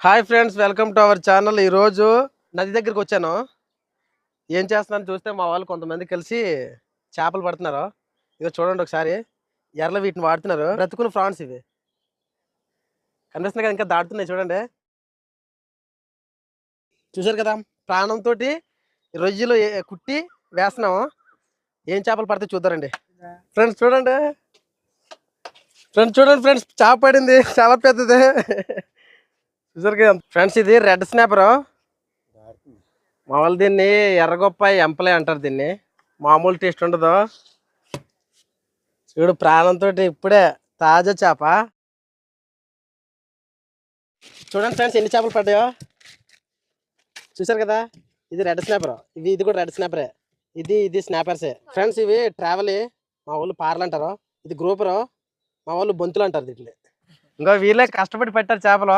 Hi friends, welcome to our channel. ఈరోజు నది దగ్గరికి వచ్చాను. ఏం చేస్తున్నాను చూస్తే మా వాళ్ళు కొంతమంది కలిసి చేపలు పడుతున్నారు. ఇక చూడండి ఒకసారి. ఎర్రలు వీటిని వాడుతున్నారు. బ్రతుకుని ఫ్రాన్స్ ఇవి కనిపిస్తున్నాయి కదా, ఇంకా దాటుతున్నాయి చూడండి. చూసారు కదా, ప్రాణంతో రొయ్యలు కుట్టి వేస్తున్నాము. ఏం చేపలు పడితే చూద్దారండి. ఫ్రెండ్స్ చూడండి, ఫ్రెండ్స్ చేప పడింది, చాలా పెద్దది. చూసారు కదా ఫ్రెండ్స్, ఇది రెడ్ స్నాపర్. మామూలు దీన్ని ఎర్రగొప్ప ఎంపలే అంటారు. దీన్ని మామూలు టేస్ట్ ఉండదు. చూడు, ప్రాణంతో ఇప్పుడే తాజా చేప. చూడండి ఫ్రెండ్స్, ఎన్ని చేపలు పడ్డాయో చూసారు కదా. ఇది రెడ్ స్నాపర్, ఇది కూడా రెడ్ స్నాపరే. ఇది స్నాపర్సే ఫ్రెండ్స్. ఇవి ట్రావెల్, మా వాళ్ళు పార్లు అంటారు. ఇది గ్రూపరు, మా వాళ్ళు బొంతులు అంటారు. దీంట్లో ఇంకా వీళ్ళే కష్టపడి పెట్టారు చేపలు.